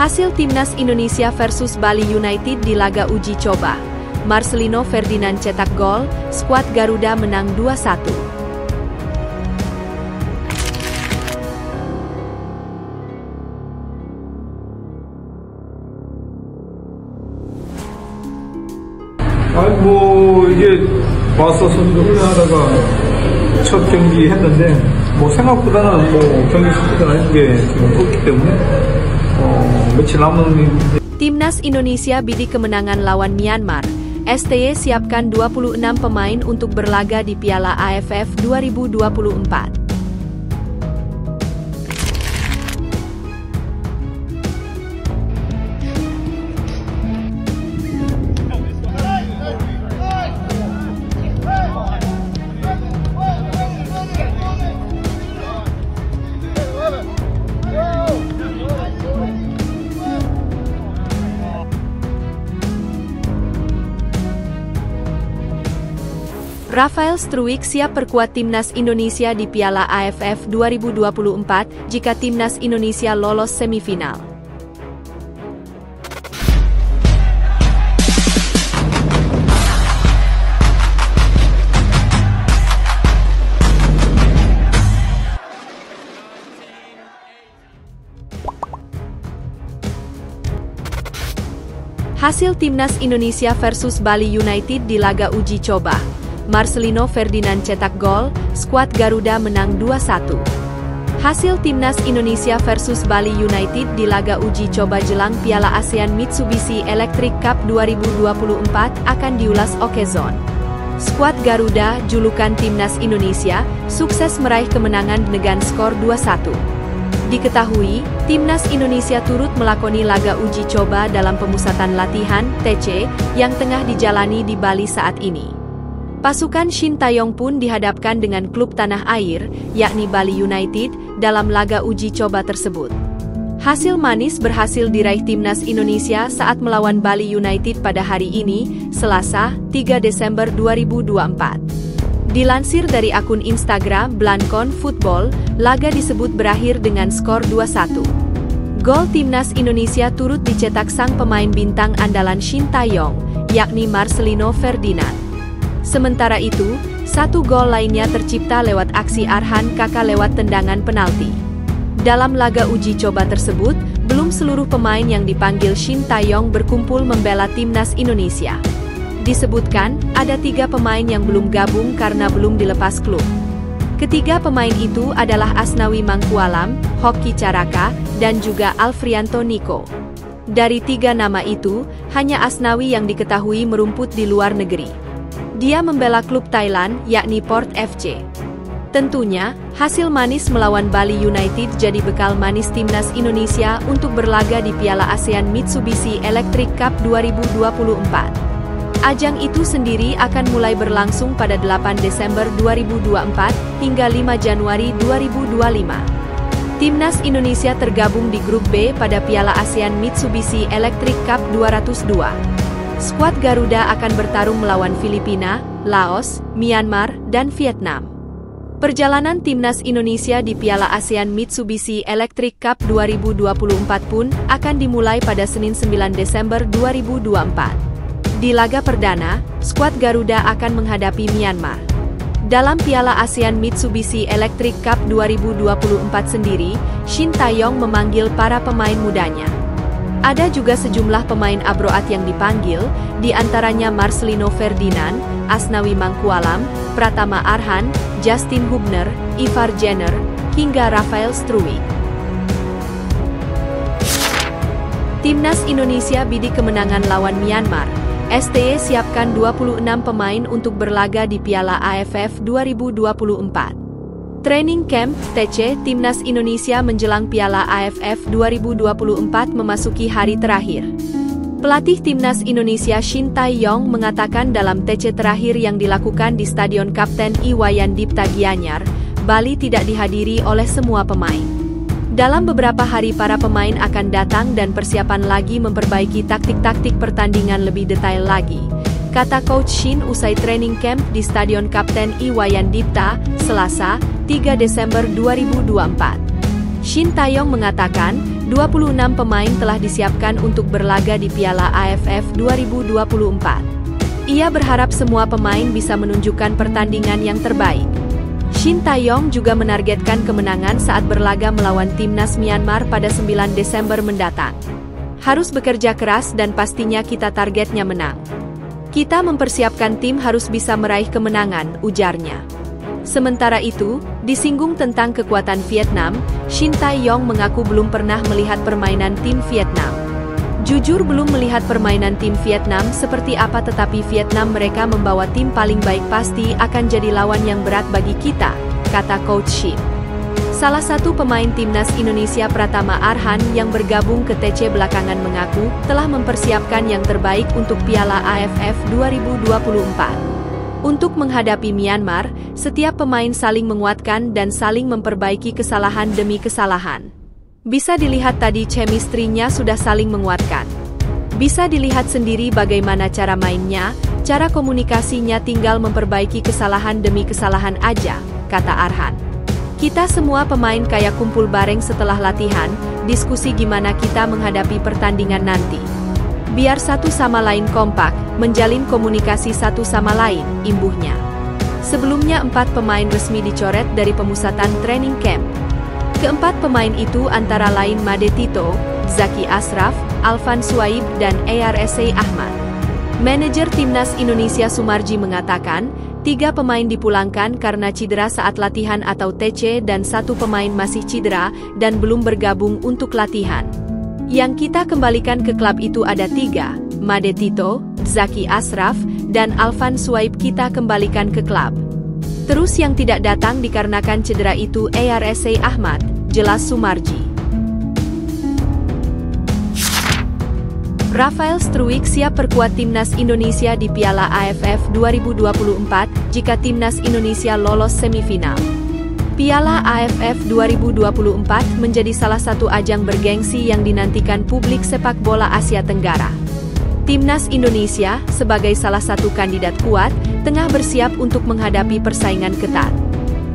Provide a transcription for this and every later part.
Hasil Timnas Indonesia versus Bali United di laga uji coba. Marcelino Ferdinand cetak gol, skuad Garuda menang 2-1. 이게 와서 선수 훈련하다가 첫 경기 했는데 생각보다는 경기 스피드가 아닌 게 지금 없기 때문에 며칠 남은. Timnas Indonesia bidik kemenangan lawan Myanmar. STY siapkan 26 pemain untuk berlaga di Piala AFF 2024. Rafael Struijk siap perkuat Timnas Indonesia di Piala AFF 2024 jika Timnas Indonesia lolos semifinal. Hasil Timnas Indonesia versus Bali United di laga uji coba. Marcelino Ferdinand cetak gol, skuad Garuda menang 2-1. Hasil Timnas Indonesia versus Bali United di laga uji coba jelang Piala ASEAN Mitsubishi Electric Cup 2024 akan diulas Okezone. Skuad Garuda, julukan Timnas Indonesia, sukses meraih kemenangan dengan skor 2-1. Diketahui, Timnas Indonesia turut melakoni laga uji coba dalam pemusatan latihan (TC) yang tengah dijalani di Bali saat ini. Pasukan Shin Taeyong pun dihadapkan dengan klub tanah air, yakni Bali United, dalam laga uji coba tersebut. Hasil manis berhasil diraih Timnas Indonesia saat melawan Bali United pada hari ini, Selasa, 3 Desember 2024. Dilansir dari akun Instagram Blancon Football, laga disebut berakhir dengan skor 2-1. Gol Timnas Indonesia turut dicetak sang pemain bintang andalan Shin Taeyong, yakni Marcelino Ferdinand. Sementara itu, satu gol lainnya tercipta lewat aksi Arhan Kakak lewat tendangan penalti. Dalam laga uji coba tersebut, belum seluruh pemain yang dipanggil Shin Taeyong berkumpul membela Timnas Indonesia. Disebutkan, ada 3 pemain yang belum gabung karena belum dilepas klub. Ketiga pemain itu adalah Asnawi Mangkualam, Hoki Caraka, dan juga Alfrianto Niko. Dari 3 nama itu, hanya Asnawi yang diketahui merumput di luar negeri. Dia membela klub Thailand, yakni Port FC. Tentunya, hasil manis melawan Bali United jadi bekal manis Timnas Indonesia untuk berlaga di Piala ASEAN Mitsubishi Electric Cup 2024. Ajang itu sendiri akan mulai berlangsung pada 8 Desember 2024 hingga 5 Januari 2025. Timnas Indonesia tergabung di grup B pada Piala ASEAN Mitsubishi Electric Cup 202. Skuad Garuda akan bertarung melawan Filipina, Laos, Myanmar, dan Vietnam. Perjalanan Timnas Indonesia di Piala ASEAN Mitsubishi Electric Cup 2024 pun akan dimulai pada Senin 9 Desember 2024. Di laga perdana, skuad Garuda akan menghadapi Myanmar. Dalam Piala ASEAN Mitsubishi Electric Cup 2024 sendiri, Shin Taeyong memanggil para pemain mudanya. Ada juga sejumlah pemain abroad yang dipanggil, di antaranya Marcelino Ferdinand, Asnawi Mangkualam, Pratama Arhan, Justin Hubner, Ivar Jenner, hingga Rafael Struijk. Timnas Indonesia bidik kemenangan lawan Myanmar. STY siapkan 26 pemain untuk berlaga di Piala AFF 2024. Training Camp (TC) Timnas Indonesia menjelang Piala AFF 2024 memasuki hari terakhir. Pelatih Timnas Indonesia Shin Taeyong mengatakan dalam TC terakhir yang dilakukan di Stadion Kapten Iwayan Dipta Gianyar, Bali tidak dihadiri oleh semua pemain. Dalam beberapa hari para pemain akan datang dan persiapan lagi memperbaiki taktik-taktik pertandingan lebih detail lagi, kata Coach Shin usai training camp di Stadion Kapten Iwayan Dipta, Selasa, 3 Desember 2024. Shin Tae-yong mengatakan, 26 pemain telah disiapkan untuk berlaga di Piala AFF 2024. Ia berharap semua pemain bisa menunjukkan pertandingan yang terbaik. Shin Tae-yong juga menargetkan kemenangan saat berlaga melawan timnas Myanmar pada 9 Desember mendatang. Harus bekerja keras dan pastinya kita targetnya menang. Kita mempersiapkan tim harus bisa meraih kemenangan, ujarnya. Sementara itu, disinggung tentang kekuatan Vietnam, Shin Tae-yong mengaku belum pernah melihat permainan tim Vietnam. Jujur belum melihat permainan tim Vietnam seperti apa, tetapi Vietnam mereka membawa tim paling baik, pasti akan jadi lawan yang berat bagi kita, kata Coach Shin. Salah satu pemain timnas Indonesia Pratama Arhan yang bergabung ke TC belakangan mengaku telah mempersiapkan yang terbaik untuk Piala AFF 2024. Untuk menghadapi Myanmar, setiap pemain saling menguatkan dan saling memperbaiki kesalahan demi kesalahan. Bisa dilihat tadi chemistry-nya sudah saling menguatkan. Bisa dilihat sendiri bagaimana cara mainnya, cara komunikasinya, tinggal memperbaiki kesalahan demi kesalahan aja, kata Arhan. Kita semua pemain kayak kumpul bareng setelah latihan, diskusi gimana kita menghadapi pertandingan nanti. Biar satu sama lain kompak, menjalin komunikasi satu sama lain, imbuhnya. Sebelumnya 4 pemain resmi dicoret dari pemusatan training camp. Keempat pemain itu antara lain Made Tito, Zaki Ashraf, Alvan Suaib, dan Arsa Ahmad. Manajer Timnas Indonesia Sumarji mengatakan, 3 pemain dipulangkan karena cedera saat latihan atau TC dan 1 pemain masih cedera dan belum bergabung untuk latihan. Yang kita kembalikan ke klub itu ada 3, Made Tito, Zaki Ashraf, dan Alvan Suaib kita kembalikan ke klub. Terus yang tidak datang dikarenakan cedera itu Arsa Ahmad, jelas Sumarji. Rafael Struijk siap perkuat timnas Indonesia di Piala AFF 2024 jika timnas Indonesia lolos semifinal. Piala AFF 2024 menjadi salah satu ajang bergengsi yang dinantikan publik sepak bola Asia Tenggara. Timnas Indonesia, sebagai salah satu kandidat kuat, tengah bersiap untuk menghadapi persaingan ketat.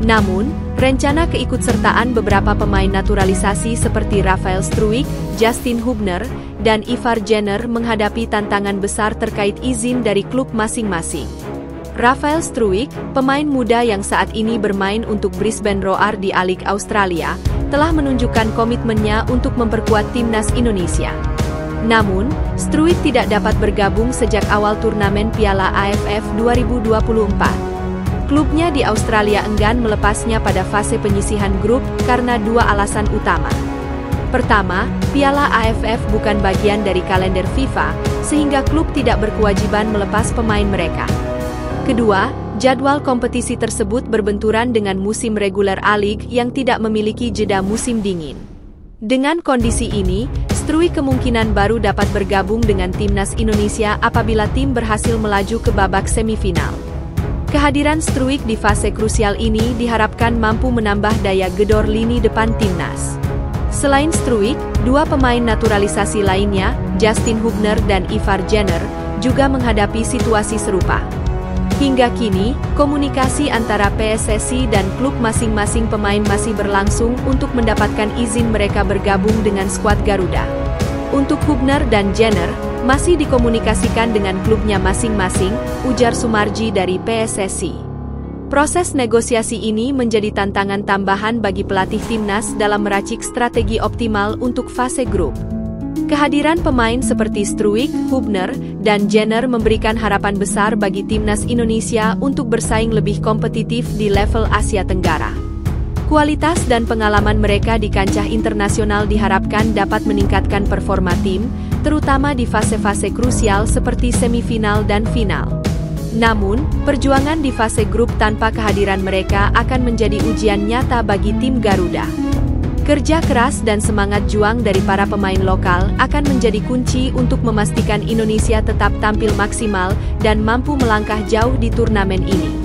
Namun, rencana keikutsertaan beberapa pemain naturalisasi seperti Rafael Struijk, Justin Hubner, dan Ivar Jenner menghadapi tantangan besar terkait izin dari klub masing-masing. Rafael Struijk, pemain muda yang saat ini bermain untuk Brisbane Roar di A-League Australia, telah menunjukkan komitmennya untuk memperkuat timnas Indonesia. Namun, Struijk tidak dapat bergabung sejak awal turnamen Piala AFF 2024. Klubnya di Australia enggan melepasnya pada fase penyisihan grup karena 2 alasan utama. Pertama, Piala AFF bukan bagian dari kalender FIFA, sehingga klub tidak berkewajiban melepas pemain mereka. Kedua, jadwal kompetisi tersebut berbenturan dengan musim reguler A-League yang tidak memiliki jeda musim dingin. Dengan kondisi ini, Struijk kemungkinan baru dapat bergabung dengan timnas Indonesia apabila tim berhasil melaju ke babak semifinal. Kehadiran Struijk di fase krusial ini diharapkan mampu menambah daya gedor lini depan timnas. Selain Struijk, 2 pemain naturalisasi lainnya, Justin Hubner dan Ivar Jenner, juga menghadapi situasi serupa. Hingga kini, komunikasi antara PSSI dan klub masing-masing pemain masih berlangsung untuk mendapatkan izin mereka bergabung dengan skuad Garuda. Untuk Hubner dan Jenner, masih dikomunikasikan dengan klubnya masing-masing, ujar Sumarji dari PSSI. Proses negosiasi ini menjadi tantangan tambahan bagi pelatih timnas dalam meracik strategi optimal untuk fase grup. Kehadiran pemain seperti Struijk, Hubner, dan Jenner memberikan harapan besar bagi timnas Indonesia untuk bersaing lebih kompetitif di level Asia Tenggara. Kualitas dan pengalaman mereka di kancah internasional diharapkan dapat meningkatkan performa tim, terutama di fase-fase krusial seperti semifinal dan final. Namun, perjuangan di fase grup tanpa kehadiran mereka akan menjadi ujian nyata bagi tim Garuda. Kerja keras dan semangat juang dari para pemain lokal akan menjadi kunci untuk memastikan Indonesia tetap tampil maksimal dan mampu melangkah jauh di turnamen ini.